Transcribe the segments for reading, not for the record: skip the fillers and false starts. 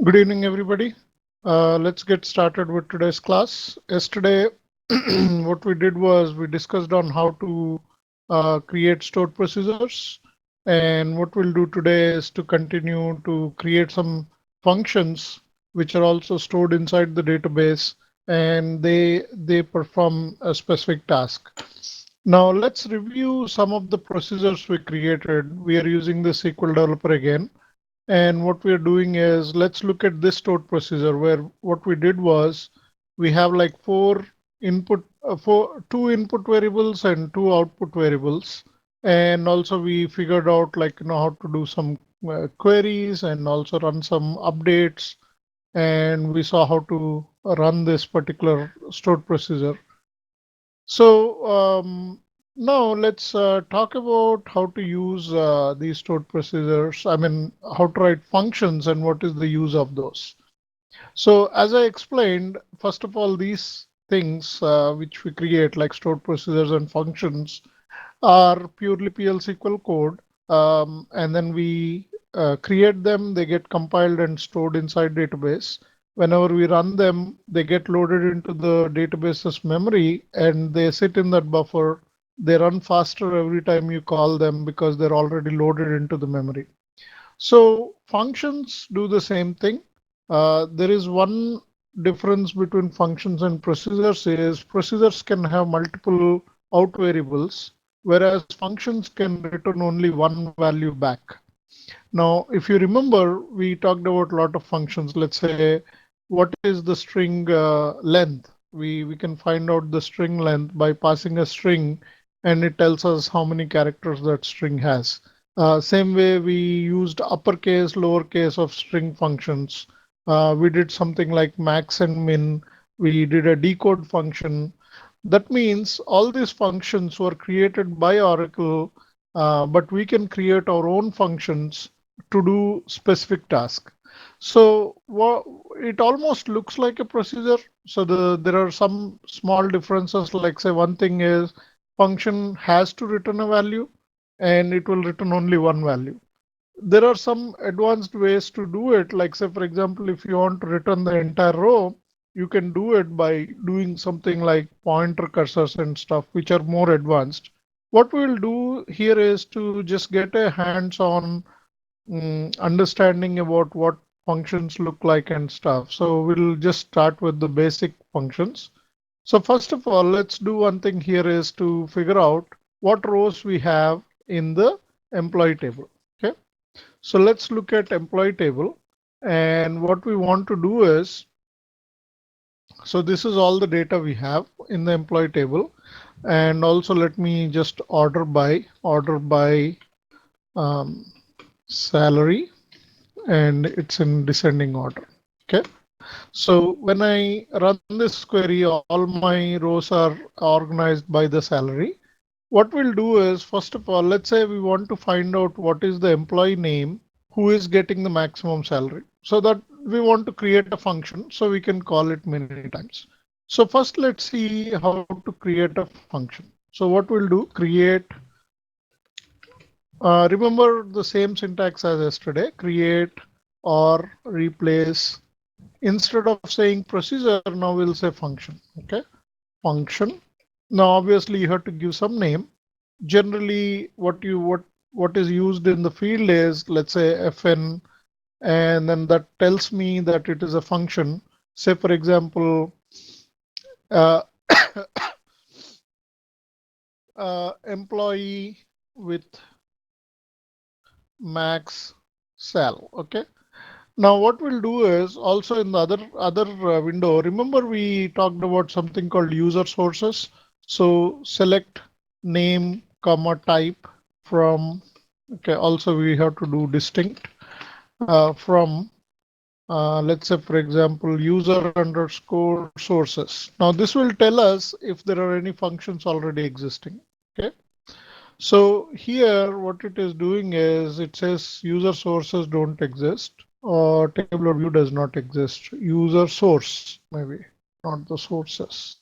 Good evening, everybody. Let's get started with today's class. Yesterday, what we did was we discussed on how to create stored procedures. And what we'll do today is to continue to create some functions which are also stored inside the database, and they perform a specific task. Now let's review some of the procedures we created. We are using the SQL developer again. And what we are doing is, let's look at this stored procedure where what we did was we have like two input variables and two output variables. And also we figured out how to do some queries and also run some updates. And we saw how to run this particular stored procedure. So now let's talk about how to use these stored procedures. I mean, how to write functions and what is the use of those. So as I explained, first of all, these things which we create like stored procedures and functions are purely PL/SQL code. And then we create them, they get compiled and stored inside database. Whenever we run them, they get loaded into the database's memory and they sit in that buffer. They run faster every time you call them because they're already loaded into the memory. So functions do the same thing. There is one difference between functions and procedures is procedures can have multiple out variables, whereas functions can return only one value back. Now, if you remember, we talked about a lot of functions. Let's say, what is the string length? We can find out the string length by passing a string, and it tells us how many characters that string has. Same way we used uppercase, lowercase of string functions. We did something like max and min. We did a decode function. That means all these functions were created by Oracle, but we can create our own functions to do specific task. So it almost looks like a procedure. So there are some small differences, like say one thing is function has to return a value and it will return only one value. There are some advanced ways to do it. Like say, for example, if you want to return the entire row, you can do it by doing something like pointer cursors and stuff, which are more advanced. What we'll do here is to just get a hands-on understanding about what functions look like and stuff. So we'll just start with the basic functions. So first of all, let's do one thing here is to figure out what rows we have in the employee table. Okay. So let's look at employee table. And what we want to do is, so this is all the data we have in the employee table. And also let me just order by um, salary, and it's in descending order. Okay. So when I run this query, all my rows are organized by the salary. What we'll do is, first of all, let's say we want to find out what is the employee name who is getting the maximum salary. So that we want to create a function so we can call it many times. So first, let's see how to create a function. So what we'll do, create, remember the same syntax as yesterday, create or replace. Instead of saying procedure, now we'll say function. Okay, function. Now, obviously, you have to give some name. Generally, what is used in the field is, let's say, fn, and then that tells me that it is a function. Say, for example, uh, employee with max sal. Okay. Now what we'll do is also in the other window, remember we talked about something called user sources. So select name, comma type from, okay, also we have to do distinct from, let's say, for example, user underscore sources. Now this will tell us if there are any functions already existing. Okay. So here what it is doing is it says user sources don't exist, or tabular view does not exist. User source, maybe, not the sources.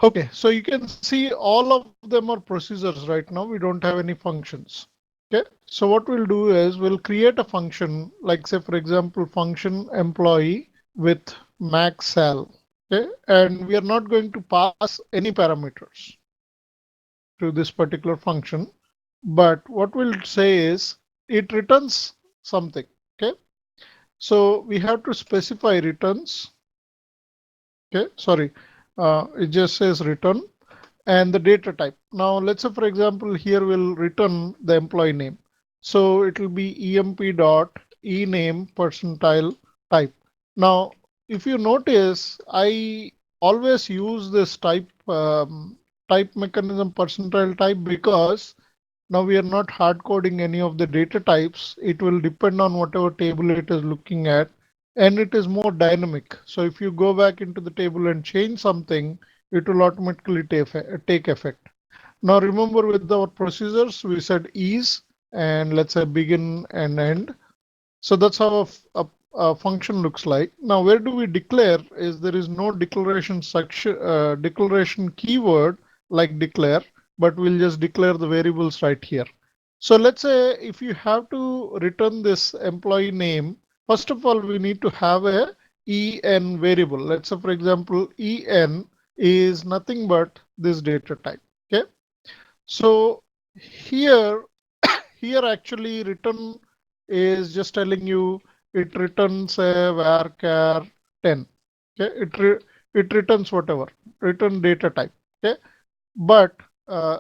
Okay, so you can see all of them are procedures right now. We don't have any functions. Okay, so what we'll do is we'll create a function, like say for example, function employee with max sal. Okay, and we are not going to pass any parameters to this particular function, but what we'll say is it returns something. Okay, so we have to specify returns. Okay, sorry, it just says return and the data type. Now, let's say, for example, here we'll return the employee name. So it will be emp dot ename percentile type. Now, if you notice, I always use this type mechanism percentile type because now we are not hard coding any of the data types. It will depend on whatever table it is looking at, and it is more dynamic. So if you go back into the table and change something, it will automatically take effect. Now remember with our procedures, we said is and let's say begin and end. So that's how a function looks like. Now, where do we declare is there is no declaration section, declaration keyword like declare, but we'll just declare the variables right here. So let's say if you have to return this employee name, first of all, we need to have a en variable. Let's say, for example, en is nothing but this data type. Okay. So here here actually return is just telling you it returns a varchar 10. Okay, it returns whatever return data type. Okay, but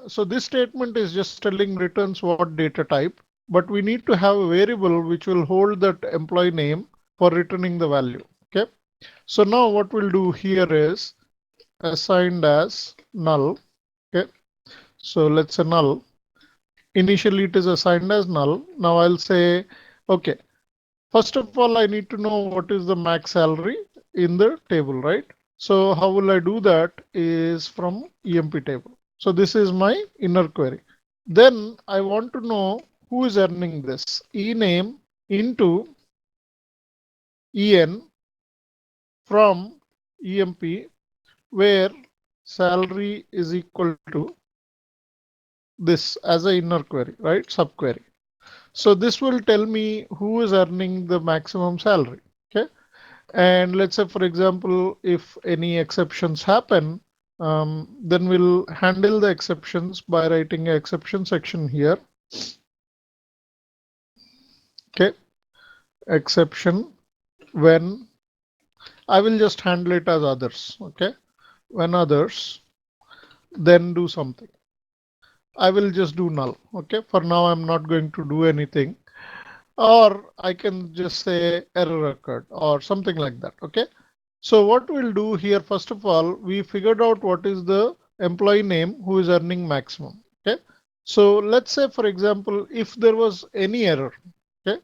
so this statement is just telling returns what data type, but we need to have a variable which will hold that employee name for returning the value. Okay, so now what we'll do here is assigned as null. Okay, so let's say null. Initially it is assigned as null. Now I'll say, okay, first of all, I need to know what is the max salary in the table, right? So how will I do that is from EMP table. So this is my inner query. Then I want to know who is earning this. Ename into en from EMP where salary is equal to this as a inner query, right? Subquery. So this will tell me who is earning the maximum salary. Okay. And let's say, for example, if any exceptions happen, then we'll handle the exceptions by writing an exception section here. Okay. Exception when I will just handle it as others. Okay. When others, then do something. I will just do null. Okay. For now, I'm not going to do anything. Or I can just say error occurred or something like that. Okay. So what we'll do here, first of all, we figured out what is the employee name who is earning maximum. Okay. So let's say, for example, if there was any error, okay,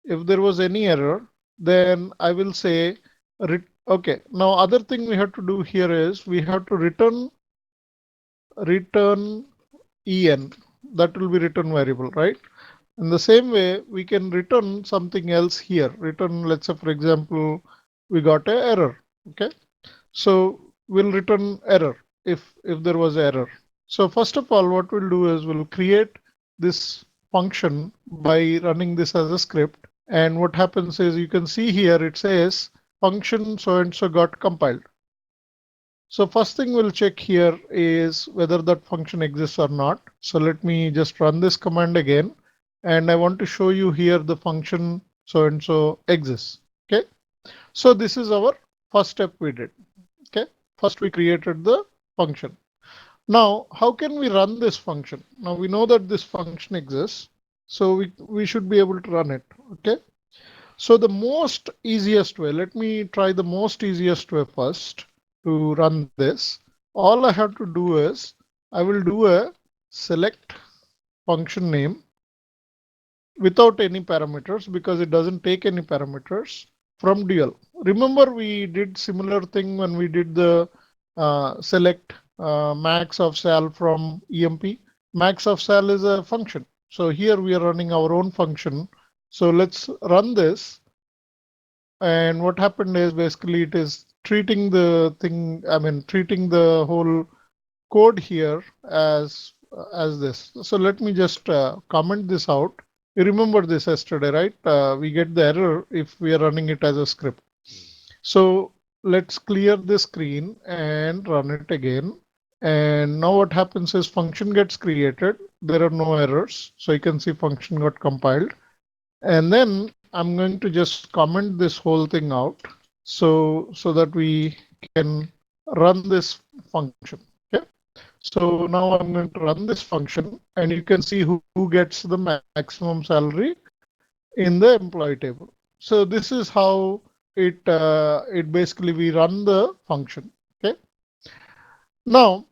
if there was any error, then I will say, okay, now other thing we have to do here is we have to return en, that will be return variable, right? In the same way, we can return something else here. Return, let's say, for example, we got a error. Okay. So we'll return error if there was error. So first of all, what we'll do is we'll create this function by running this as a script. And what happens is you can see here it says function so and so got compiled. So first thing we'll check here is whether that function exists or not. So let me just run this command again. And I want to show you here the function so and so exists. Okay. So this is our first step we did. Okay. First we created the function. Now, how can we run this function? Now we know that this function exists. So we should be able to run it. Okay. So the most easiest way, let me try the most easiest way first to run this. All I have to do is I will do a select function name without any parameters because it doesn't take any parameters from dual. Remember we did similar thing when we did the select max of sal from EMP. Max of sal is a function. So here we are running our own function. So let's run this. And what happened is basically it is treating the thing, I mean, treating the whole code here as as this. So let me just comment this out. You remember this yesterday, right? We get the error if we are running it as a script. So let's clear the screen and run it again. And now what happens is function gets created. There are no errors. So you can see function got compiled. And then I'm going to just comment this whole thing out so that we can run this function. Okay. So now I'm going to run this function and you can see who gets the maximum salary in the employee table. So this is how it basically we run the function. Okay. Now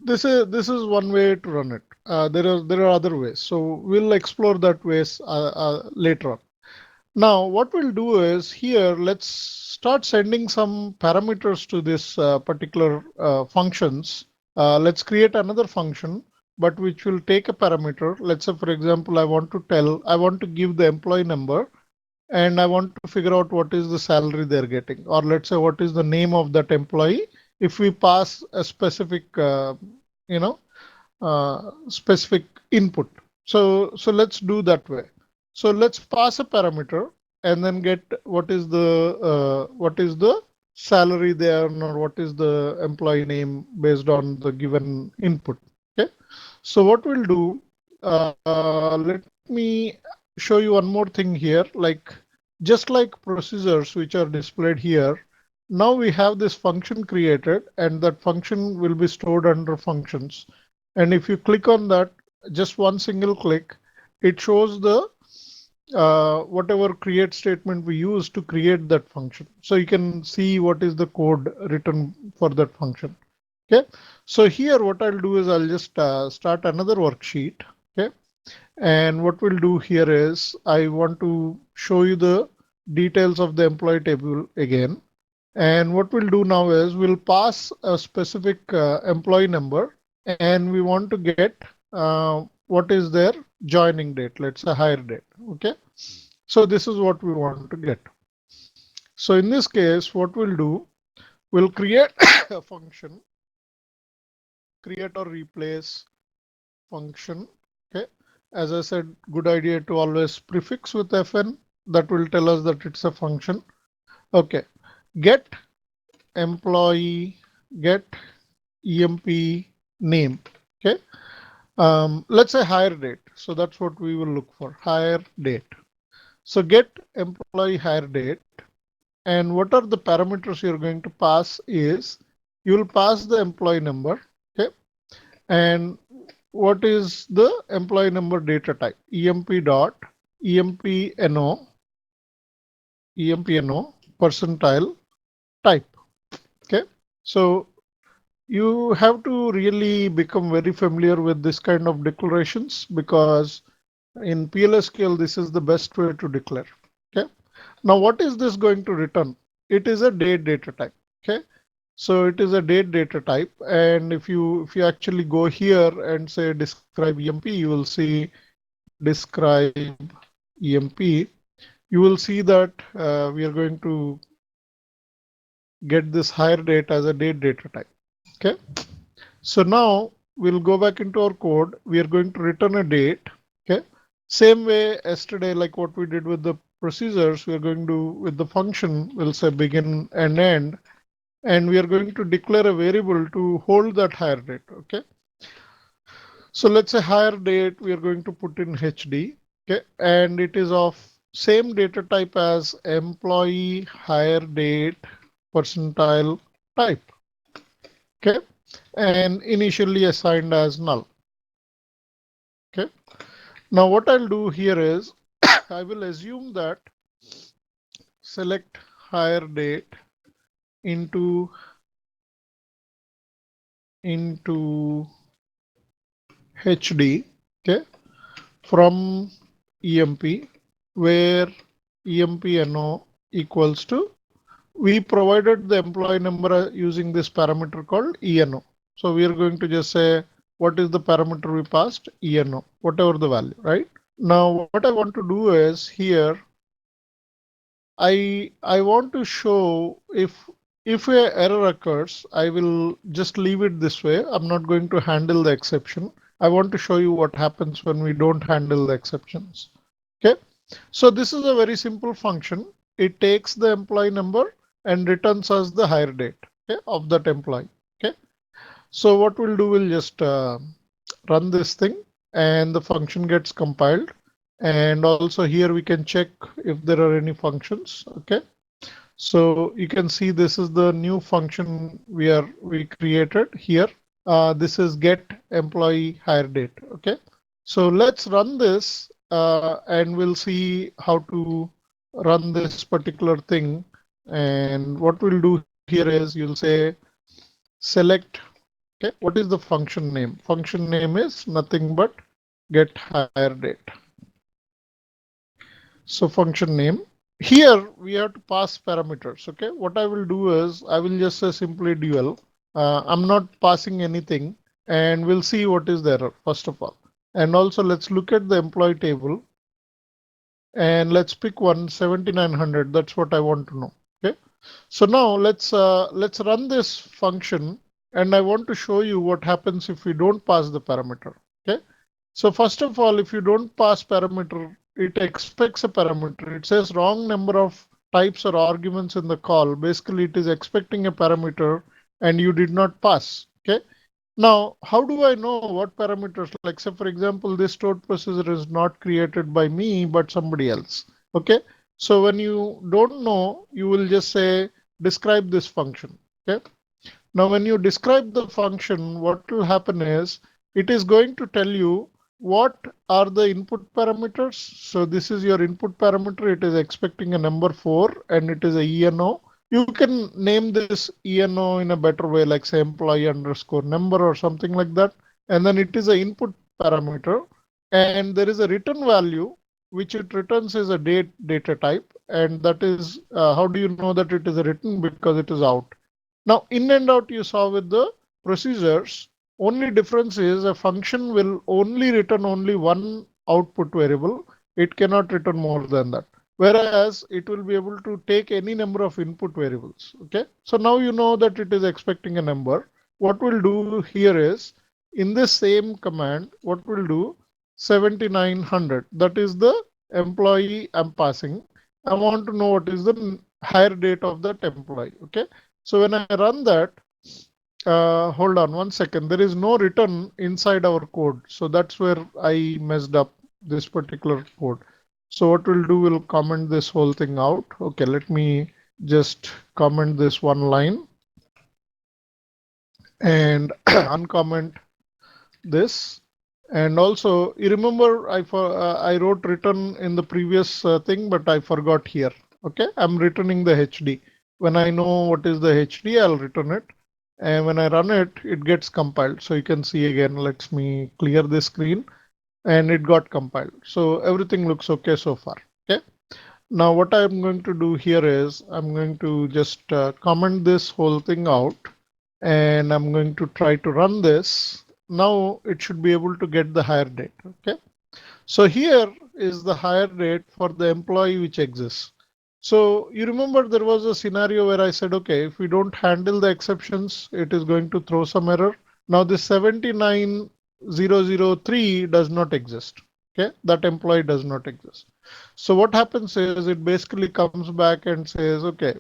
this is one way to run it. There are other ways. So we'll explore that ways later on. Now, what we'll do is here, let's start sending some parameters to this particular functions. Let's create another function, but which will take a parameter. Let's say, for example, I want to give the employee number and I want to figure out what is the salary they're getting, or let's say what is the name of that employee. If we pass a specific, you know, specific input. So let's do that way. So let's pass a parameter and then get what is the salary there or what is the employee name based on the given input. Okay. So what we'll do, let me show you one more thing here. Like just like procedures which are displayed here, now we have this function created and that function will be stored under functions. And if you click on that, just one single click, it shows the whatever create statement we use to create that function. So you can see what is the code written for that function. Okay. So here what I'll do is I'll just start another worksheet. Okay. And what we'll do here is I want to show you the details of the employee table again. And what we'll do now is we'll pass a specific employee number and we want to get what is their joining date, let's say hire date. Okay. So this is what we want to get. So in this case, what we'll do, we'll create a function, create or replace function. Okay. As I said, good idea to always prefix with fn. That will tell us that it's a function. Okay. Get employee, get emp name. Okay. Let's say hire date. So that's what we will look for, hire date. So get employee hire date. And what are the parameters you're going to pass is you will pass the employee number. Okay. And what is the employee number data type? empno percentile type. Okay. So you have to really become very familiar with this kind of declarations because in PLSQL, this is the best way to declare. Okay. Now, what is this going to return? It is a date data type. Okay. So it is a date data type. And if you actually go here and say describe EMP, you will see describe EMP. You will see that we are going to get this hire date as a date data type. Okay. So now we'll go back into our code. We are going to return a date. Okay. Same way yesterday, like what we did with the procedures, we are going to, with the function, we'll say begin and end, and we are going to declare a variable to hold that hire date. Okay. So let's say hire date, we are going to put in HD. Okay. And it is of same data type as employee hire date percentile type. Okay. And initially assigned as null. Okay. Now what I'll do here is I will assume that select hire date into HD, okay, from EMP where EMP equals to, we provided the employee number using this parameter called ENO. So we are going to just say, what is the parameter we passed? ENO, whatever the value, right? Now, what I want to do is here, I want to show if if a error occurs, I will just leave it this way. I'm not going to handle the exception. I want to show you what happens when we don't handle the exceptions. Okay. So this is a very simple function. It takes the employee number and returns us the hire date, okay, of that employee. Okay. So what we'll do, we'll just run this thing and the function gets compiled. And also here we can check if there are any functions. Okay. So you can see this is the new function we created here. This is get employee hire date. Okay. So let's run this and we'll see how to run this particular thing. And what we'll do here is you'll say select. Okay, what is the function name? Function name is nothing but get hire date. So function name. Here we have to pass parameters. Okay, what I will do is I will just say simply dual. I'm not passing anything, and we'll see what is the error first of all. And also let's look at the employee table and let's pick one 7900. That's what I want to know. Okay, so now let's run this function, and I want to show you what happens if we don't pass the parameter. Okay, so first of all, if you don't pass parameter, it expects a parameter. It says wrong number of types or arguments in the call. Basically, it is expecting a parameter and you did not pass. Okay. Now, how do I know what parameters? Like, say, for example, this stored procedure is not created by me, but somebody else. Okay. So when you don't know, you will just say, describe this function. Okay. Now, when you describe the function, what will happen is it is going to tell you what are the input parameters. So this is your input parameter. It is expecting a number 4 and it is a ENO. You can name this ENO in a better way, like say employee underscore number or something like that. And then it is an input parameter. And there is a return value, which it returns is a data type. And that is, how do you know that it is a return? Because it is out. Now, in and out you saw with the procedures, only difference is a function will only return only one output variable. It cannot return more than that. Whereas it will be able to take any number of input variables. Okay. So now you know that it is expecting a number. What we'll do here is in this same command, what we'll do 7900. That is the employee I'm passing. I want to know what is the hire date of that employee. Okay. So when I run that, hold on 1 second, there is no return inside our code. So that's where I messed up this particular code. So what we'll do, we'll comment this whole thing out. Okay, let me just comment this one line and uncomment this. And also, you remember I wrote return in the previous thing, but I forgot here. Okay, I'm returning the HD. When I know what is the HD, I'll return it. And when I run it, it gets compiled. So you can see again, let me clear this screen and it got compiled. So everything looks okay so far. Okay. Now what I'm going to do here is I'm going to just comment this whole thing out and I'm going to try to run this. Now it should be able to get the hire date. Okay. So here is the hire date for the employee which exists. So you remember there was a scenario where I said, okay, if we don't handle the exceptions, it is going to throw some error. Now this 79003 does not exist. Okay, that employee does not exist. So what happens is it basically comes back and says, okay,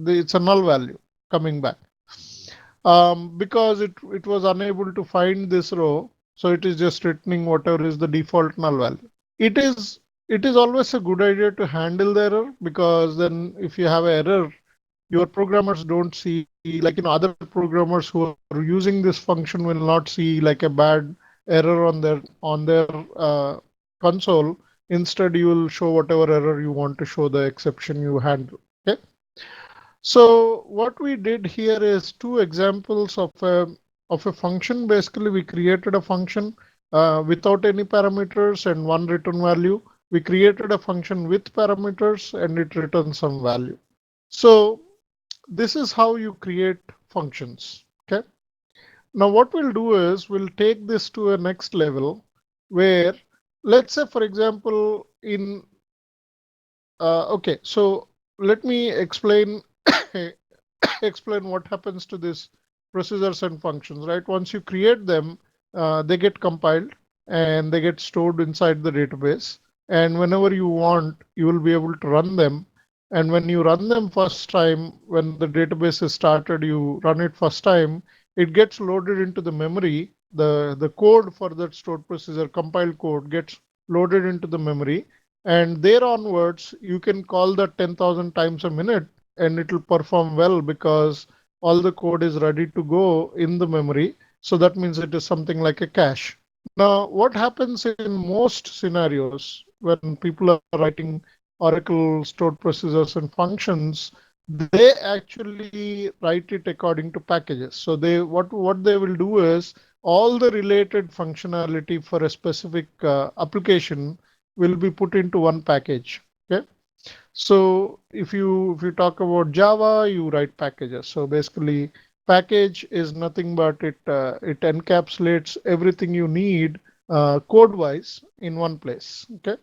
it's a null value coming back. Because it was unable to find this row, so it is just returning whatever is the default null value. It is always a good idea to handle the error, because then if you have an error, your programmers don't see, like, other programmers who are using this function will not see like a bad error on their console. Instead, you will show whatever error you want to show, the exception you handle. Okay. So what we did here is two examples of a function. Basically, we created a function without any parameters and one return value. We created a function with parameters and it returns some value. So this is how you create functions. Okay. Now what we'll do is we'll take this to a next level where, let's say, for example, okay, so let me explain explain what happens to these procedures and functions, right? Once you create them, they get compiled and they get stored inside the database. And whenever you want, you will be able to run them. And when you run them first time, when the database is started, you run it first time, it gets loaded into the memory. The code for that stored procedure, compiled code, gets loaded into the memory. And there onwards, you can call that 10,000 times a minute and it will perform well because all the code is ready to go in the memory. So that means it is something like a cache. Now, what happens in most scenarios when people are writing Oracle stored procedures and functions, they actually write it according to packages. So what they will do is all the related functionality for a specific application will be put into one package. Okay. So if you talk about Java, you write packages. So basically, package is nothing but it encapsulates everything you need code-wise in one place. Okay.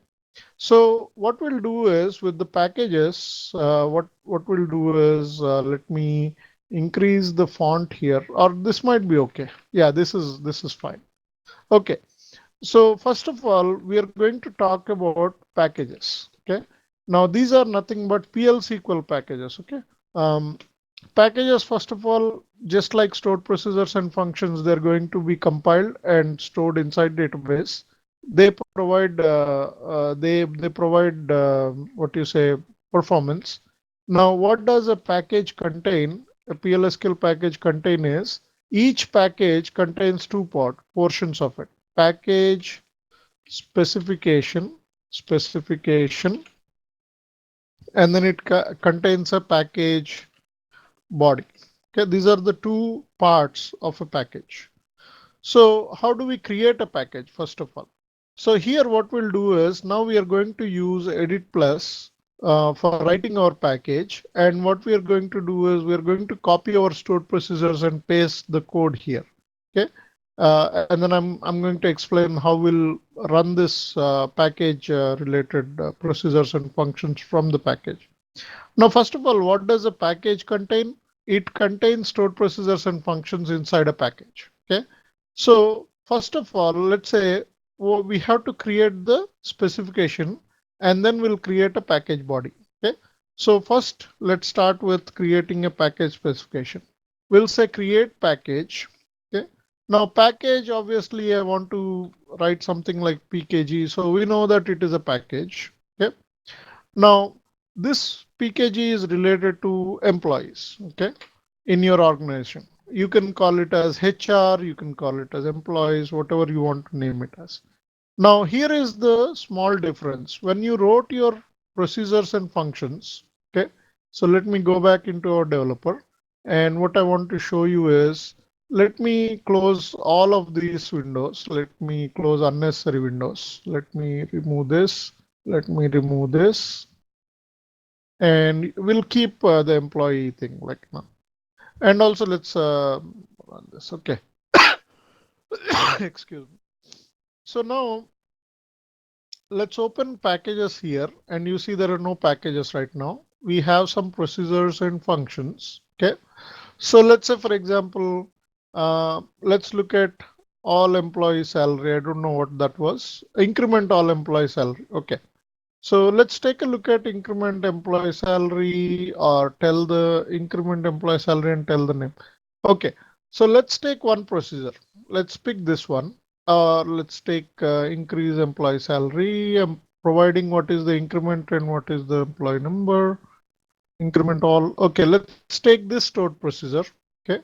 So what we'll do is with the packages, what we'll do is let me increase the font here, or this might be okay. Yeah, this is fine. Okay. So first of all, we are going to talk about packages. Okay. Now these are nothing but PL SQL packages. Okay. Um, Packages, first of all, just like stored procedures and functions, they're going to be compiled and stored inside database. They provide they provide what you say performance. Now, what does a package contain? A PLSQL package contain is each package contains portions of it. Package specification, specification, and then it contains a package body. Okay, these are the two parts of a package. So how do we create a package first of all? So here what we'll do is now we are going to use Edit Plus for writing our package. And what we are going to do is we are going to copy our stored procedures and paste the code here. Okay. And then I'm going to explain how we'll run this package related procedures and functions from the package. Now, first of all, what does a package contain? It contains stored procedures and functions inside a package. Okay. So first of all, let's say we have to create the specification and then we'll create a package body. Okay. So first, let's start with creating a package specification. We'll say create package. Okay. Now package, obviously I want to write something like PKG. So we know that it is a package. Okay. Now, this PKG is related to employees, okay, in your organization. You can call it as HR, you can call it as employees, whatever you want to name it as. Now, here is the small difference. When you wrote your procedures and functions, okay, so let me go back into our developer. And what I want to show you is, let me close all of these windows. Let me close unnecessary windows. Let me remove this. Let me remove this and we'll keep the employee thing like now. And also let's run this. Okay. Excuse me. So now let's open packages here and you see there are no packages right now. We have some procedures and functions. Okay. So let's say, for example, let's look at all employee salary. I don't know what that was. Increment all employee salary. Okay. So let's take a look at increment employee salary or tell the increment employee salary and tell the name. Okay, so let's take one procedure. Let's pick this one. Let's take increase employee salary. I'm providing what is the increment and what is the employee number. Increment all. Okay, let's take this stored procedure. Okay,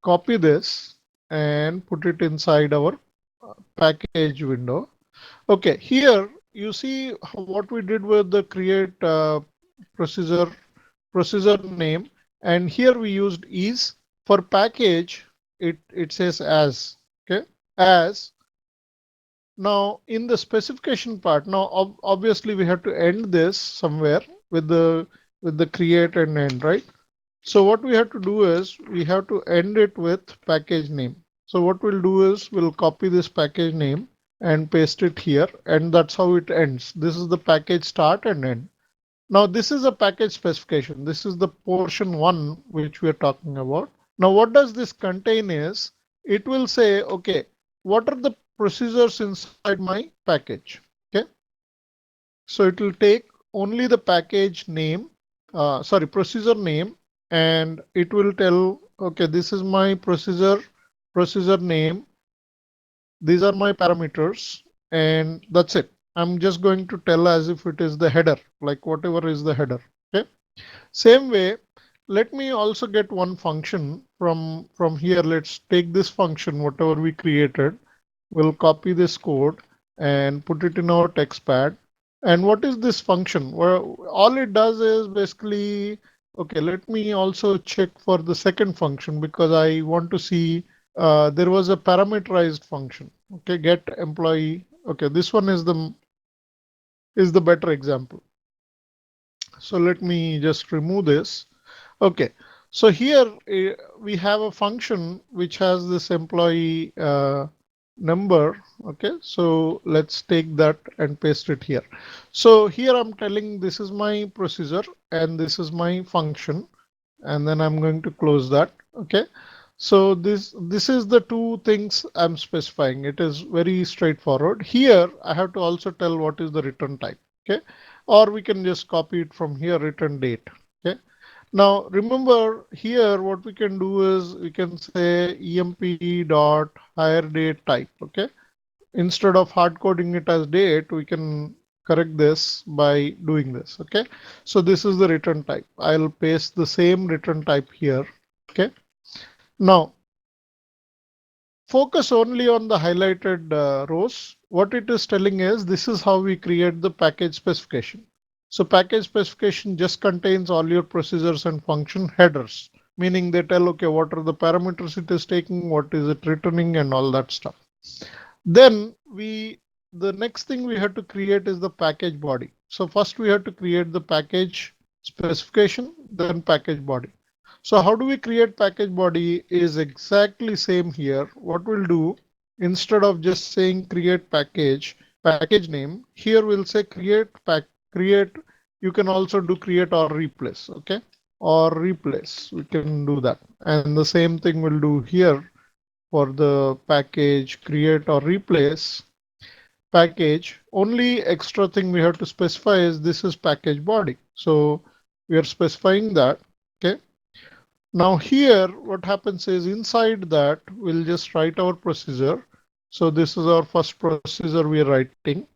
copy this and put it inside our package window. Okay, here you see what we did with the create procedure name, and here we used is. For package. It says as. Okay, as. Now in the specification part, now obviously we have to end this somewhere with the create and end, right? So what we have to do is we have to end it with package name. So what we'll do is we'll copy this package name and paste it here, and that's how it ends. This is the package start and end. Now this is a package specification. This is the portion one which we are talking about. Now what does this contain is, it will say, okay, what are the procedures inside my package? Okay. So it will take only the package name, procedure name, and it will tell, okay, this is my procedure name. These are my parameters, and that's it. I'm just going to tell as if it is the header, like whatever is the header. Okay. Same way, let me also get one function from here. Let's take this function, whatever we created. We'll copy this code and put it in our text pad. And what is this function? Well, all it does is basically, okay, let me also check for the second function because I want to see there was a parameterized function. Okay, get employee. Okay, this one is the better example. So let me just remove this. Okay, so here we have a function which has this employee number. Okay, so let's take that and paste it here. So here I'm telling this is my procedure and this is my function, and then I'm going to close that. Okay, so this is the two things I'm specifying. It is very straightforward. Here I have to also tell what is the return type. Okay, or we can just copy it from here, return date. Okay, now remember here what we can do is we can say emp dot hire date type. Okay, instead of hard coding it as date, we can correct this by doing this. Okay, so this is the return type. I'll paste the same return type here. Okay, now focus only on the highlighted rows. What it is telling is this is how we create the package specification. So package specification just contains all your procedures and function headers, meaning they tell, okay, what are the parameters it is taking, what is it returning, and all that stuff. Then the next thing we have to create is the package body. So first we have to create the package specification, then package body. So how do we create package body is exactly same here. What we'll do, instead of just saying create package name, here we'll say create. You can also do create or replace. Okay, or replace. We can do that. And the same thing we'll do here for the package create or replace package. Only extra thing we have to specify is this is package body. So we are specifying that. Okay. Now here what happens is inside that we'll just write our procedure. So this is our first procedure we are writing,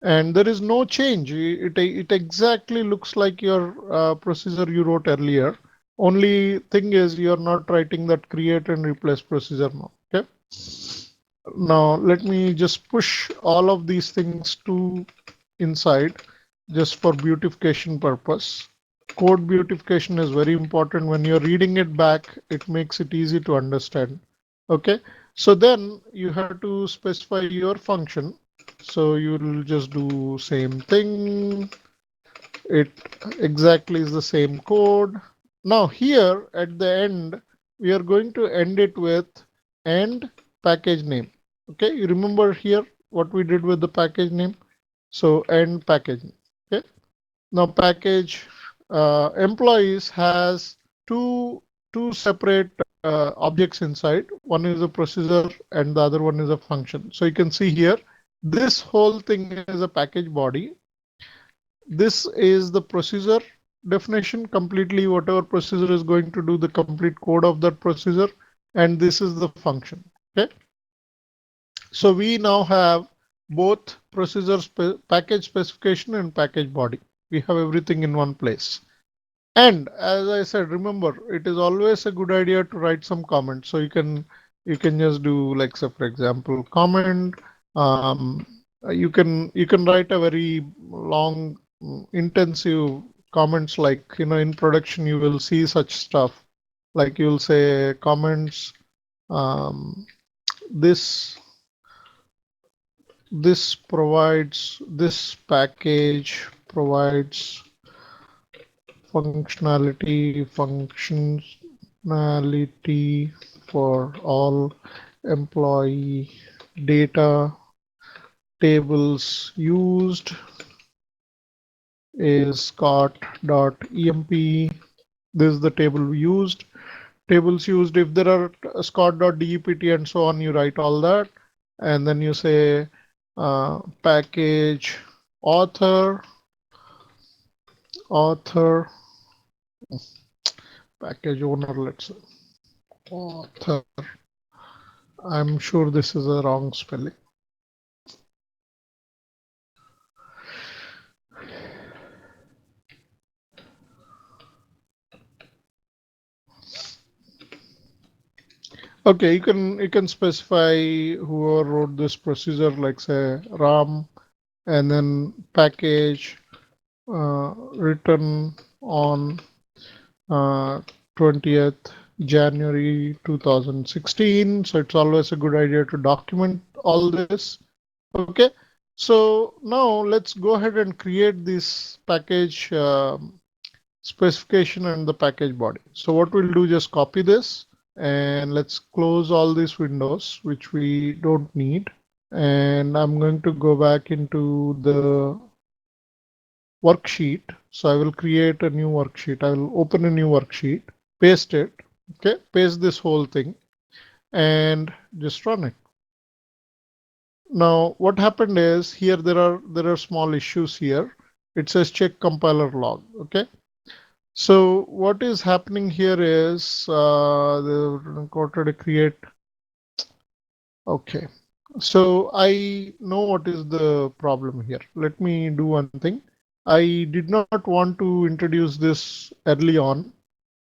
and there is no change. It exactly looks like your procedure you wrote earlier. Only thing is you're not writing that create and replace procedure now. Okay. Now let me just push all of these things to inside just for beautification purpose. Code beautification is very important. When you're reading it back, it makes it easy to understand. Okay, so then you have to specify your function. So you'll just do same thing. It exactly is the same code. Now here at the end, we are going to end it with end package name. Okay, you remember here what we did with the package name. So end package name. Okay, now package employees has two separate objects inside. One is a procedure and the other one is a function. So you can see here, this whole thing is a package body. This is the procedure definition completely, whatever procedure is going to do the complete code of that procedure. And this is the function. Okay. So we now have both procedure package specification and package body. We have everything in one place. And as I said, remember, it is always a good idea to write some comments. So you can just do like, say, for example, comment. Um, you can write a very long, intensive comments like, in production, you will see such stuff. Like you'll say comments, um, this this package provides functionality for all employee data tables used is scott.emp. This is the table we used. Tables used, if there are scott.dept and so on, you write all that. And then you say package author, author, package owner, let's say, author. I'm sure this is a wrong spelling. Okay, you can specify whoever wrote this procedure, like say Ram, and then package written on uh, 20th January 2016. So it's always a good idea to document all this. Okay, so now let's go ahead and create this package specification and the package body. So what we'll do, just copy this and let's close all these windows which we don't need. And I'm going to go back into the worksheet. So I will create a new worksheet. I will open a new worksheet, paste it. Okay, paste this whole thing and just run it. Now what happened is here there are small issues here. It says check compiler log. Okay, so what is happening here is the quarter to create. Okay, so I know what is the problem here. Let me do one thing. I did not want to introduce this early on,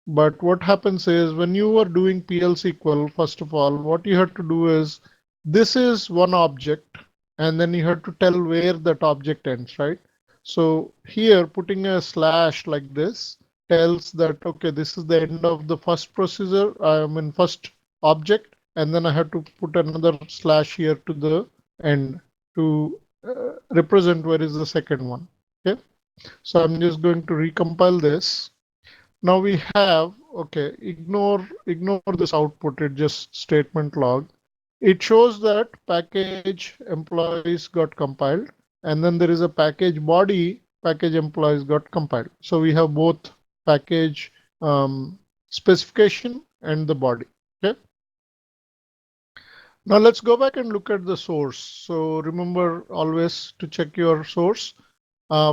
but what happens is when you are doing PL SQL, first of all, what you have to do is this is one object, and then you have to tell where that object ends, right? So here, putting a slash like this tells that, okay, this is the end of the first procedure, I mean, first object, and then I have to put another slash here to the end to represent where is the second one. Okay, so I'm just going to recompile this. Now we have, okay, ignore this output, it just statement log. It shows that package employees got compiled, and then there is a package body, package employees got compiled. So we have both package specification and the body. Okay. Now let's go back and look at the source. So remember always to check your source.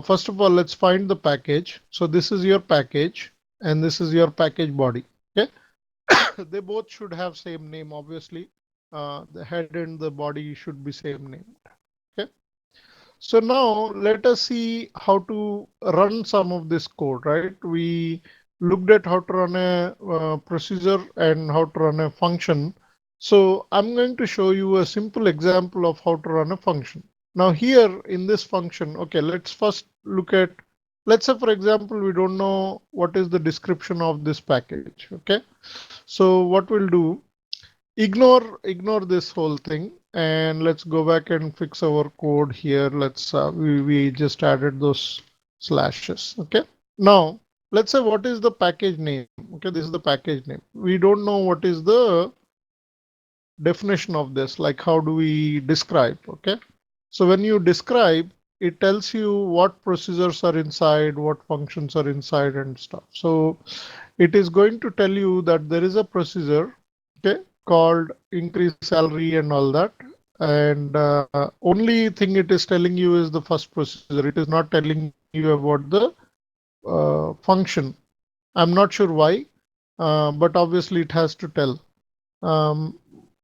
First of all, let's find the package. So this is your package and this is your package body. Okay. They both should have same name, obviously. The head and the body should be same name. Okay. So now let us see how to run some of this code, right? We looked at how to run a procedure and how to run a function. So I'm going to show you a simple example of how to run a function. Now here in this function, okay, let's first look at, let's say for example, we don't know what is the description of this package. Okay. So what we'll do, ignore this whole thing and let's go back and fix our code here. Let's we just added those slashes. Okay, now let's say what is the package name. Okay, this is the package name. We don't know what is the definition of this, like how do we describe. Okay, so when you describe, it tells you what procedures are inside, what functions are inside and stuff. So it is going to tell you that there is a procedure, okay, called increase salary and all that. And only thing it is telling you is the first procedure. It is not telling you about the function. I'm not sure why, but obviously it has to tell.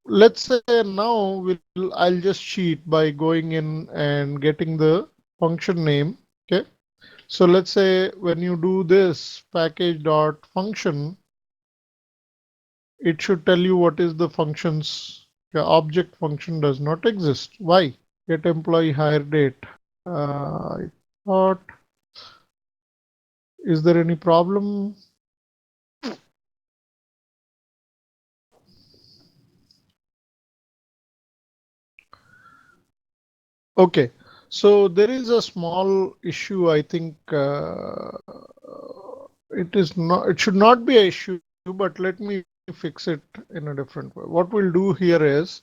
Let's say now I'll just cheat by going in and getting the function name. Okay. So let's say when you do this package dot function, it should tell you what is the functions. The object function does not exist. Why? Get employee hire date. I thought, is there any problem? Okay, so there is a small issue. I think it is not. It should not be an issue, but let me fix it in a different way. What we'll do here is,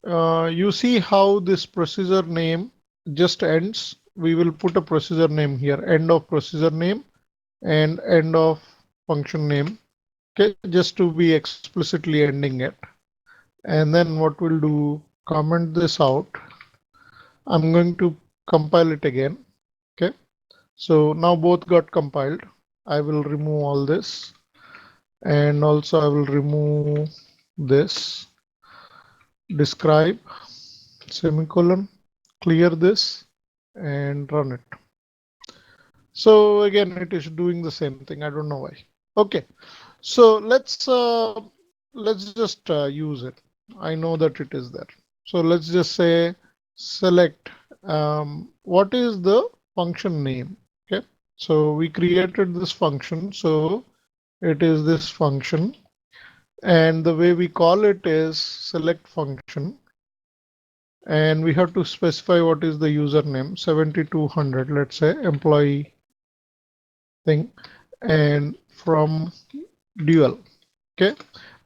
you see how this procedure name just ends we will put a procedure name here, end of procedure name and end of function name. Okay, just to be explicitly ending it. And then what we'll do, comment this out. I'm going to compile it again. Okay, so now both got compiled. I will remove all this, and also I will remove this, describe, semicolon, clear this and run it. So again, it is doing the same thing. I don't know why. Okay, so let's just use it. I know that it is there. So let's just say select what is the function name. Okay, so we created this function, so it is this function, and the way we call it is select function, and we have to specify what is the username 7200. Let's say employee thing, and from dual. Okay,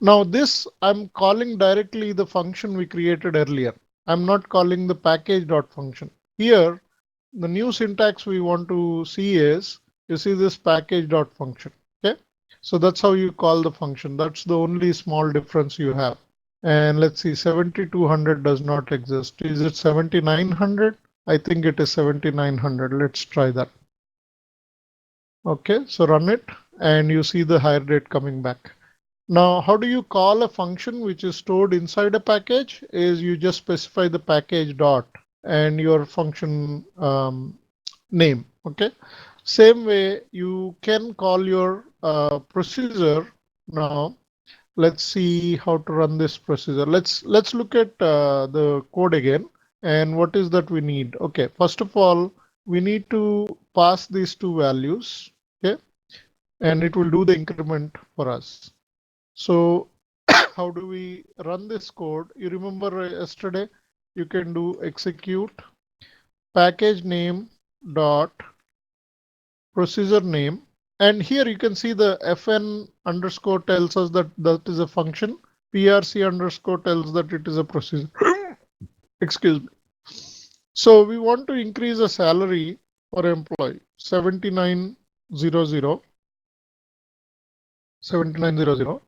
now this I'm calling directly the function we created earlier. I'm not calling the package dot function. Here, the new syntax we want to see is, you see this package dot function. Okay, so that's how you call the function. That's the only small difference you have. And let's see, 7200 does not exist. Is it 7900? I think it is 7900. Let's try that. Okay, so run it and you see the hire date coming back. Now, how do you call a function which is stored inside a package? Is you just specify the package dot and your function name. Okay. Same way you can call your procedure. Now, let's see how to run this procedure. Let's look at the code again. And what is that we need? Okay. First of all, we need to pass these two values. Okay. And it will do the increment for us. So how do we run this code? You remember yesterday, you can do execute package name dot procedure name. And here you can see the fn underscore tells us that that is a function. PRC underscore tells that it is a procedure. Excuse me. So we want to increase the salary for employee 7900. 7900,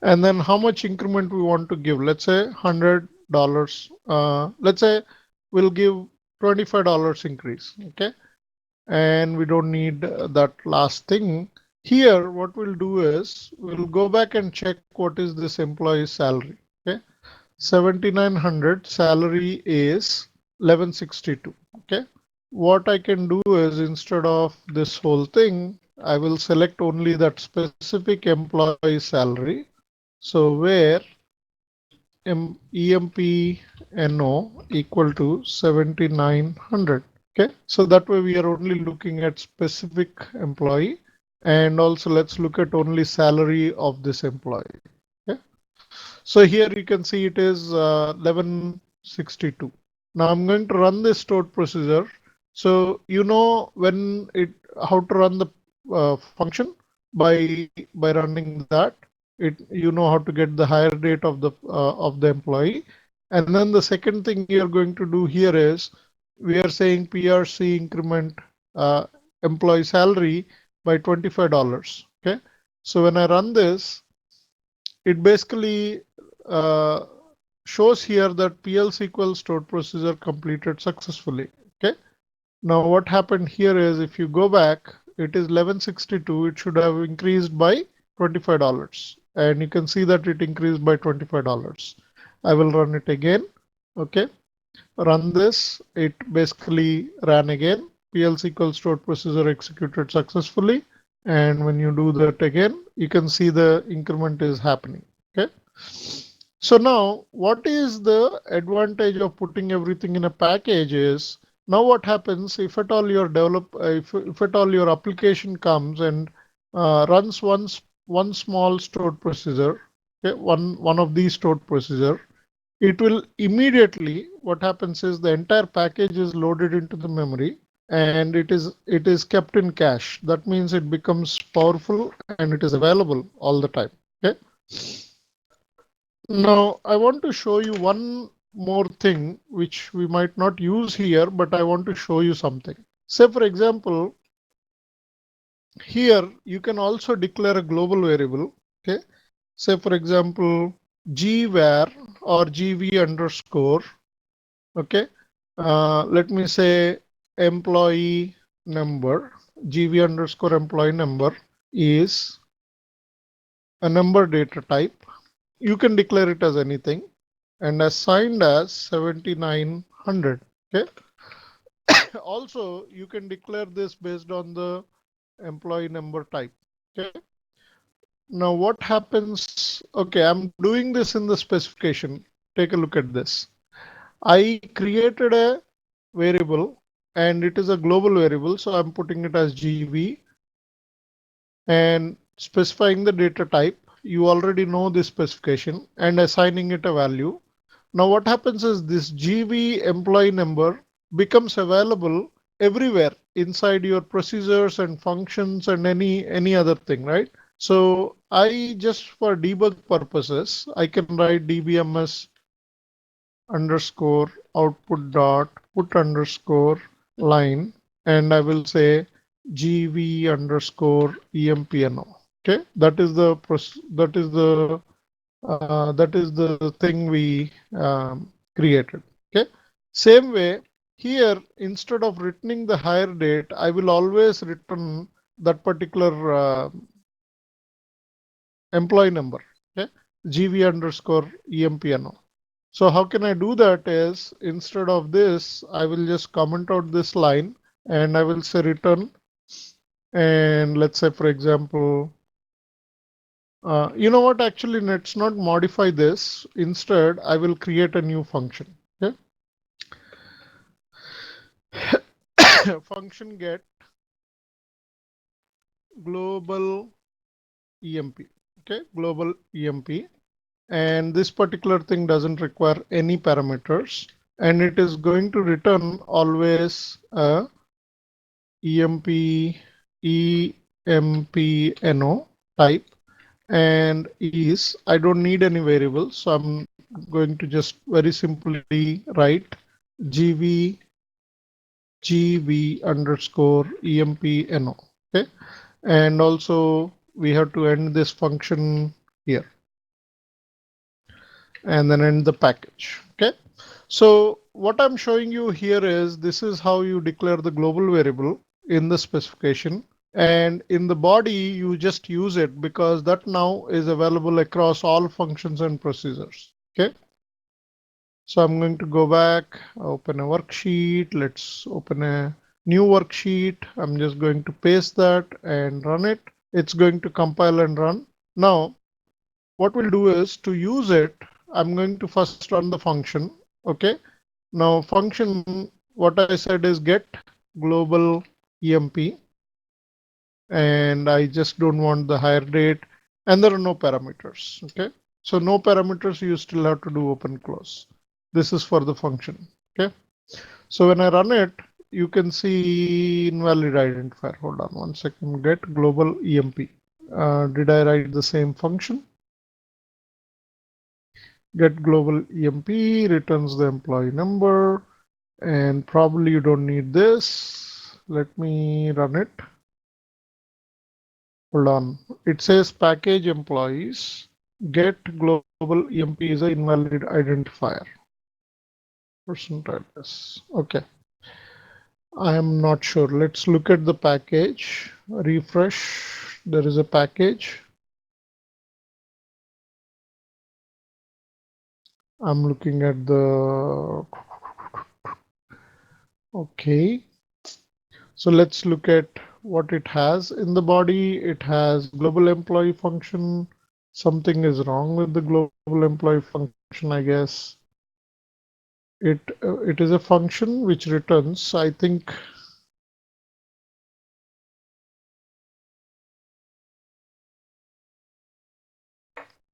and then how much increment we want to give. Let's say $100. Let's say we'll give $25 increase. Okay, and we don't need that last thing. Here what we'll do is we'll go back and check what is this employee's salary. Okay, 7900, salary is 1162. Okay, what I can do is, instead of this whole thing, I will select only that specific employee salary. So where EMPNO equal to 7900. Okay, so that way we are only looking at specific employee, and also let's look at only salary of this employee. Okay, so here you can see it is 1162. Now I'm going to run this stored procedure. So you know when it how to run the function by running that. You know how to get the hire date of the employee. And then the second thing you're going to do here is we are saying PRC increment employee salary by $25. Okay, so when I run this, it basically uh, shows here that PL SQL stored procedure completed successfully. Okay. Now what happened here is, if you go back, it is 1162. It should have increased by $25, and you can see that it increased by $25. I will run it again. Okay. Run this. It basically ran again. PL SQL stored procedure executed successfully. And when you do that again, you can see the increment is happening. Okay. So now what is the advantage of putting everything in a package is, now what happens if at all your if at all your application comes and runs one small stored procedure, okay, one of these stored procedure, it will immediately, what happens is the entire package is loaded into the memory, and it is kept in cache. That means it becomes powerful and it is available all the time. Okay. Now I want to show you one more thing which we might not use here, but I want to show you something. Say for example, here you can also declare a global variable. Okay. Say for example, gvar or gv underscore. Okay. Let me say employee number, gv underscore employee number is a number data type. You can declare it as anything and assigned as 7900. Okay. Also, you can declare this based on the employee number type. Okay. Now what happens? Okay, I'm doing this in the specification. Take a look at this. I created a variable and it is a global variable. So I'm putting it as GV and specifying the data type. You already know this specification and assigning it a value. Now what happens is this GV employee number becomes available everywhere inside your procedures and functions and any other thing, right? So I just for debug purposes, I can write dbms underscore output dot put underscore line and I will say gv underscore empno. Okay, that is the thing we created. Okay. Same way here, instead of returning the hire date, I will always return that particular employee number. Okay. GV underscore empno. So how can I do that is instead of this, I will just comment out this line and I will say return. And let's say, for example, you know what, actually, let's not modify this. Instead, I will create a new function. Okay. Function get global EMP. Okay, global EMP. And this particular thing doesn't require any parameters. And it is going to return always a EMP, EMPNO type. And is, I don't need any variables. So I'm going to just very simply write GV GV underscore EMPNO. Okay. And also we have to end this function here and then end the package. Okay. So what I'm showing you here is this is how you declare the global variable in the specification, and in the body you just use it because that now is available across all functions and procedures. Okay. So I'm going to go back, open a worksheet. Let's open a new worksheet. I'm just going to paste that and run it. It's going to compile and run. Now, what we'll do is to use it, I'm going to first run the function. Okay. Now function, what I said is get global EMP, and I just don't want the hire date, and there are no parameters. Okay. So no parameters, you still have to do open close. This is for the function. Okay. So when I run it, you can see invalid identifier. Hold on one second. Get global EMP. Did I write the same function? Get global EMP returns the employee number, and probably you don't need this. Let me run it. Hold on. It says package employees. Get global EMP is an invalid identifier. Percent address. Okay. I am not sure. Let's look at the package. Refresh. There is a package. I'm looking at the. Okay. So let's look at what it has in the body. It has global employee function. Something is wrong with the global employee function, I guess. It is a function which returns, I think.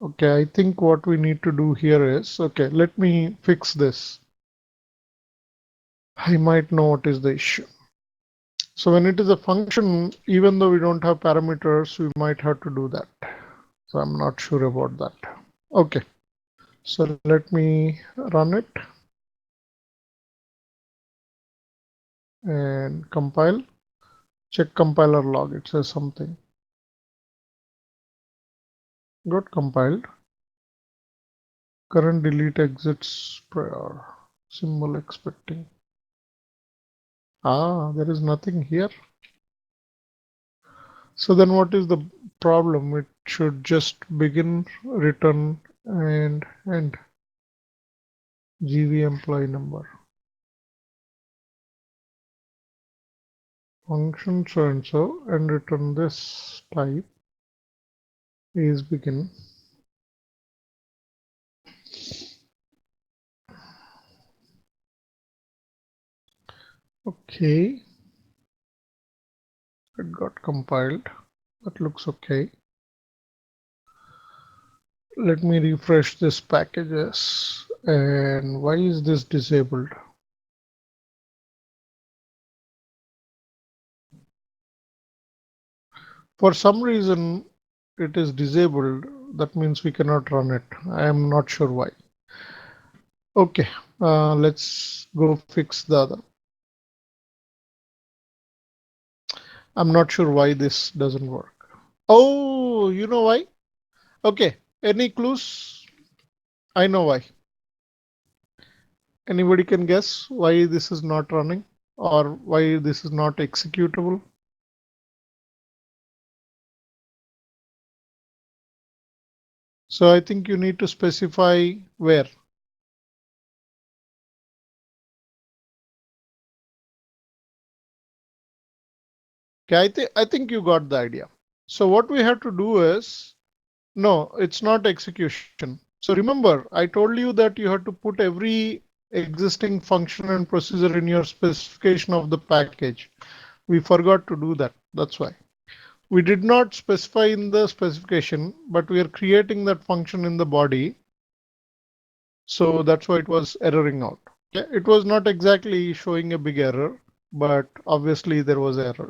Okay, I think what we need to do here is, okay, let me fix this. I might know what is the issue. So when it is a function, even though we don't have parameters, we might have to do that. So I'm not sure about that. Okay, so let me run it. and compile. Check compiler log. It says something. Got compiled. Current delete exits prior. Symbol expecting. There is nothing here. So then what is the problem? It should just begin, return, and end. GV employee number. Function so and so and return this type is begin. Okay, it got compiled. That looks okay. Let me refresh this packages. And why is this disabled? For some reason, it is disabled. That means we cannot run it. I am not sure why. Okay, let's go fix the other. I'm not sure why this doesn't work. Oh, you know why? Okay, any clues? I know why. Anybody can guess why this is not running or why this is not executable? So I think you need to specify where. Okay, I think you got the idea. So what we have to do is, no, it's not execution. So remember, I told you that you have to put every existing function and procedure in your specification of the package. We forgot to do that. That's why. We did not specify in the specification, but we are creating that function in the body. So that's why it was erroring out. Yeah, it was not exactly showing a big error, but obviously there was error.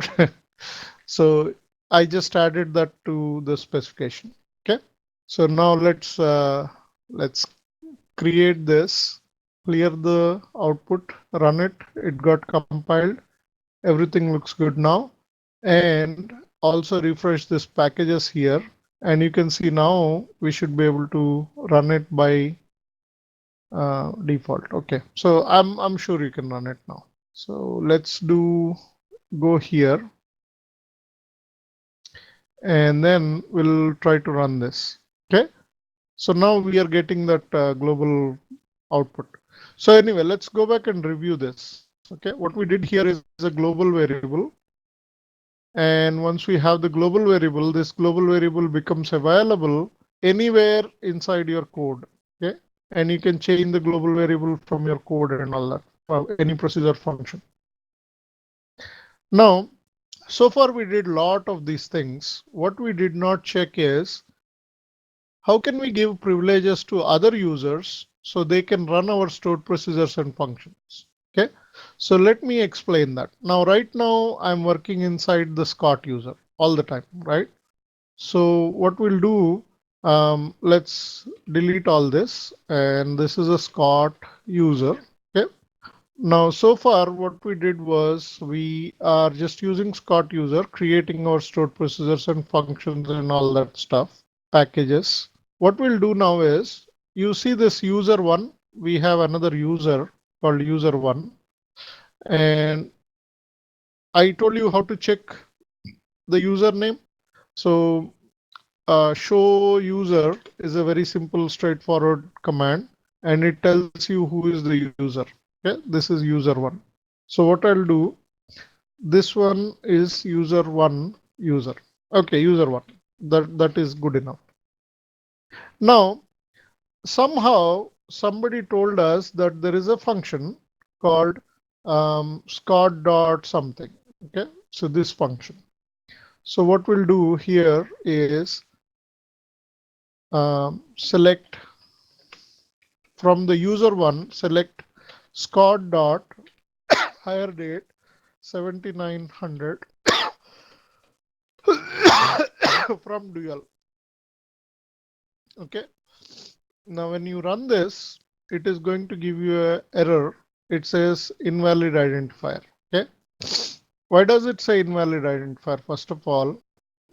So I just added that to the specification. Okay. So now let's create this, clear the output, run it. It got compiled. Everything looks good now. And also refresh this packages here. And you can see now we should be able to run it by default. Okay, so I'm sure you can run it now. So let's go here and then we'll try to run this. Okay, so now we are getting that global output. So anyway, let's go back and review this. Okay, what we did here is a global variable. And once we have the global variable, this global variable becomes available anywhere inside your code. Okay, and you can change the global variable from your code and all that, any procedure function. Now, so far we did a lot of these things. What we did not check is how can we give privileges to other users so they can run our stored procedures and functions. Okay, so let me explain that. Now, right now I'm working inside the Scott user all the time, right? So what we'll do, let's delete all this, and this is a Scott user. Okay. Now, so far, what we did was we are just using Scott user, creating our stored procedures and functions and all that stuff, packages. What we'll do now is, you see this user one, we have another user called user one, and I told you how to check the username. So show user is a very simple, straightforward command, and it tells you who is the user. Okay, this is user one. So what I'll do, this one is user one user. Okay, user one. That is good enough. Now, somehow somebody told us that there is a function called Scott dot something. Okay, so this function. So what we'll do here is select from the user one, select Scott dot hire date 7900 from dual. Okay. Now when you run this, it is going to give you an error. It says invalid identifier. Okay. Why does it say invalid identifier? First of all,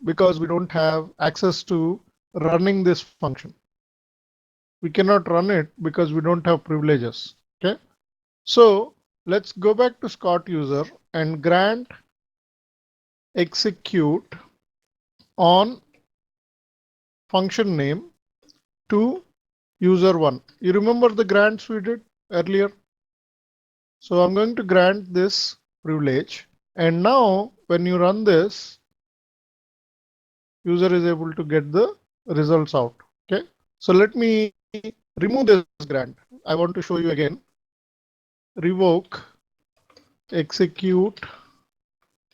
because we don't have access to running this function. We cannot run it because we don't have privileges. Okay. So let's go back to Scott user and grant execute on function name to user one. You remember the grants we did earlier? So I'm going to grant this privilege. And now when you run this, user is able to get the results out. Okay. So let me remove this grant. I want to show you again. Revoke execute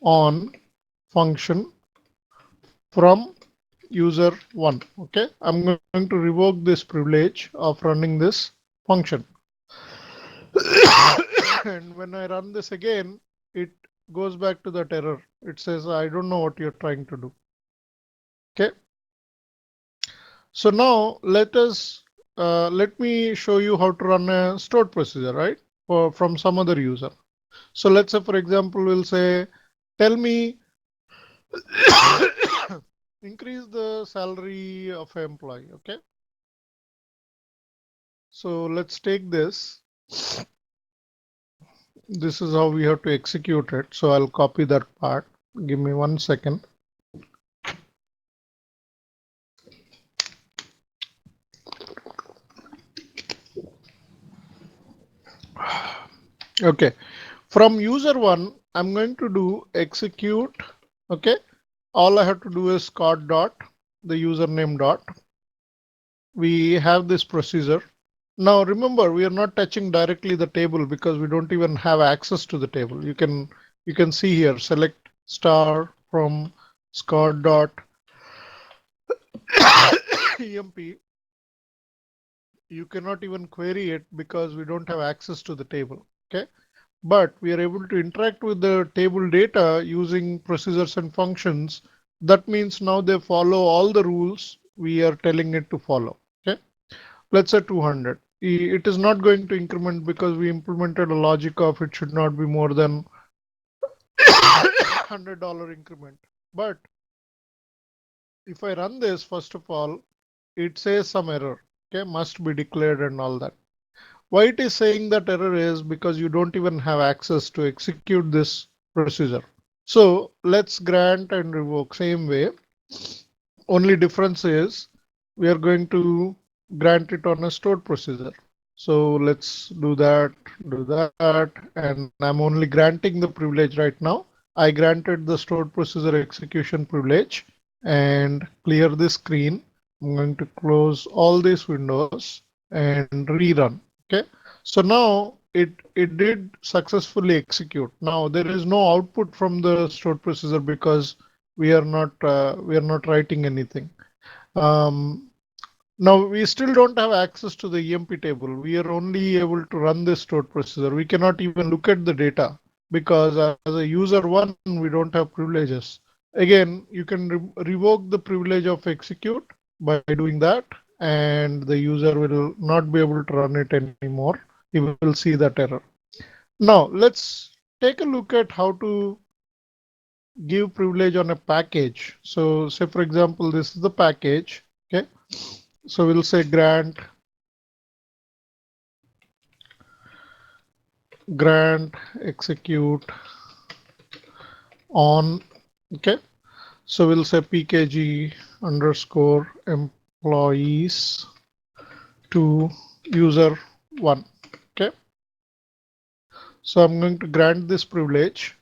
on function from user one. Okay. I'm going to revoke this privilege of running this function. And when I run this again, it goes back to that error. It says, I don't know what you're trying to do. Okay. So now let me show you how to run a stored procedure, right? From some other user. So let's say, for example, we'll say, tell me, increase the salary of an employee. Okay. So let's take this. This is how we have to execute it. So I'll copy that part. Give me 1 second. Okay. From user one, I'm going to do execute. Okay. All I have to do is Scott dot the username dot. We have this procedure. Now remember, we are not touching directly the table because we don't even have access to the table. You can see here, select star from Scott dot emp. You cannot even query it because we don't have access to the table. Okay. But we are able to interact with the table data using procedures and functions. That means now they follow all the rules we are telling it to follow. Okay. Let's say 200. It is not going to increment because we implemented a logic of it should not be more than $100 increment. But if I run this, first of all, it says some error. Okay, must be declared and all that. Why it is saying that error is because you don't even have access to execute this procedure. So let's grant and revoke same way. Only difference is we are going to grant it on a stored procedure. So let's do that, and I'm only granting the privilege right now. I granted the stored procedure execution privilege and clear the screen. I'm going to close all these windows and rerun. Okay. So now it did successfully execute. Now there is no output from the stored procedure because we are not writing anything. Um, Now we still don't have access to the EMP table. We are only able to run this stored procedure. We cannot even look at the data because as a user one, we don't have privileges. Again, you can revoke the privilege of execute by doing that, and the user will not be able to run it anymore. He will see that error. Now let's take a look at how to give privilege on a package. So say for example, this is the package. Okay. So we'll say grant execute on. Okay. So we'll say pkg underscore employees to user one. Okay. So I'm going to grant this privilege.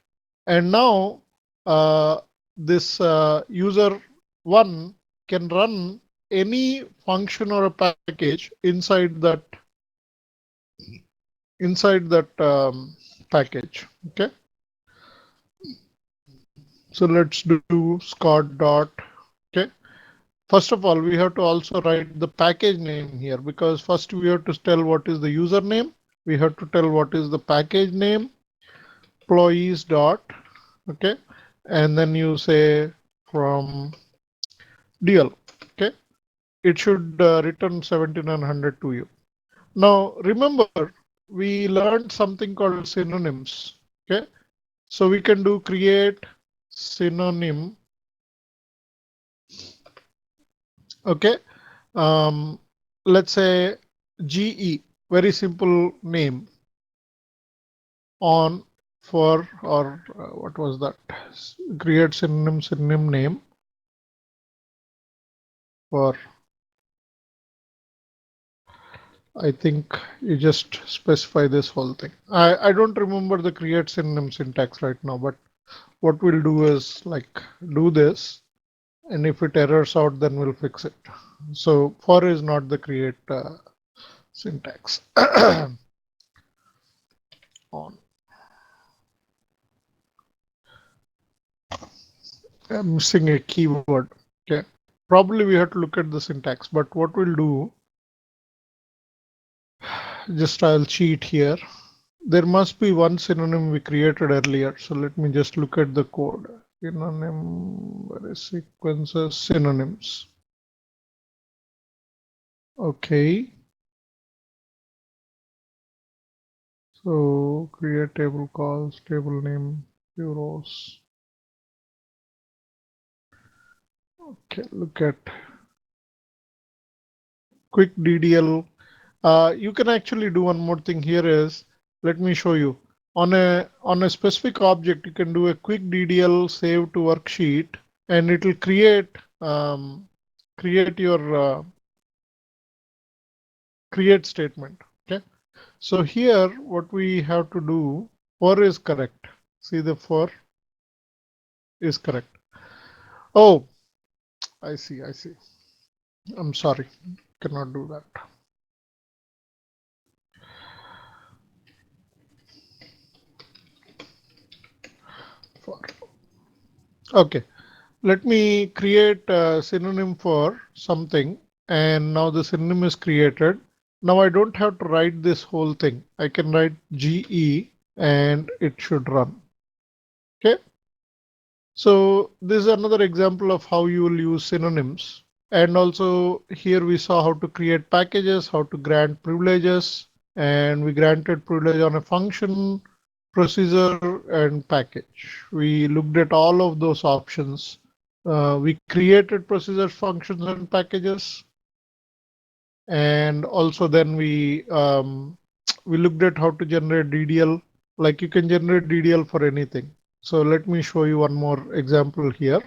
And now this user one can run any function or a package inside that package. Okay. So let's do Scott dot. Okay. First of all, we have to also write the package name here because first we have to tell what is the username. We have to tell what is the package name, employees dot. Okay. And then you say from DL. Okay. It should return 7900 to you. Now remember, we learned something called synonyms. Okay. So we can do create synonym. Okay. Um, let's say GE, very simple name on for, or what was that? Create synonym name for, I think you just specify this whole thing. I don't remember the create synonym syntax right now, but what we'll do is like do this, and if it errors out, then we'll fix it. So for is not the create syntax. On. I'm missing a keyword. Okay. Probably we have to look at the syntax, but what we'll do, just I'll cheat here. There must be one synonym we created earlier. So let me just look at the code. Synonym, where is sequences, synonyms. Okay. So create table calls, table name, rows. Okay, look at quick DDL. You can actually do one more thing here is, let me show you. On a specific object, you can do a quick DDL save to worksheet, and it will create your create statement. Okay. So here, what we have to do, for is correct. See, the for is correct. Oh, I see. I see. I'm sorry. Cannot do that. For. Okay. Let me create a synonym for something, and now the synonym is created. Now I don't have to write this whole thing. I can write GE and it should run. Okay. So this is another example of how you will use synonyms. And also here we saw how to create packages, how to grant privileges, and we granted privilege on a function, procedure, and package. We looked at all of those options. We created procedures, functions, and packages. And also then we looked at how to generate DDL. Like you can generate DDL for anything. So let me show you one more example here.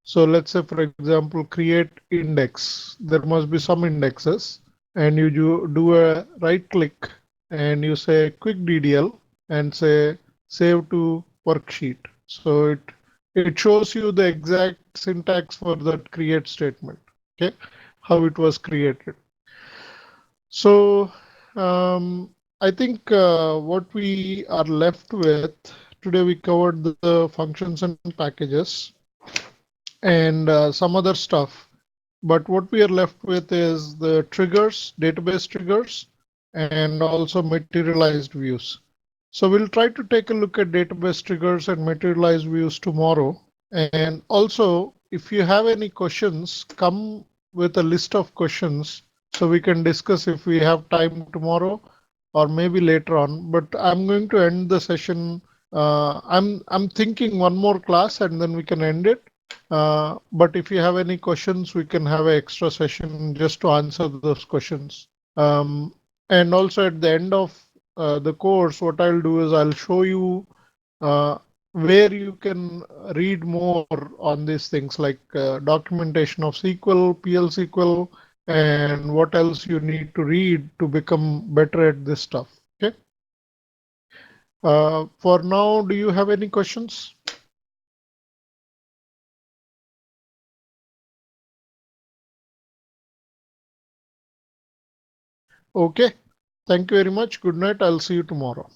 So let's say, for example, create index. There must be some indexes, and you do a right click and you say quick DDL and say save to worksheet. So it shows you the exact syntax for that create statement. Okay, how it was created. So I think what we are left with today, we covered the functions and packages and some other stuff. But what we are left with is the triggers, database triggers, and also materialized views. So we'll try to take a look at database triggers and materialized views tomorrow. And also, if you have any questions, come with a list of questions so we can discuss if we have time tomorrow or maybe later on. But I'm going to end the session. I'm thinking one more class and then we can end it. But if you have any questions, we can have an extra session just to answer those questions. Um, and also at the end of the course, what I'll do is I'll show you uh, where you can read more on these things like documentation of SQL, PL SQL, and what else you need to read to become better at this stuff. Okay. For now, do you have any questions? Okay. Thank you very much. Good night. I'll see you tomorrow.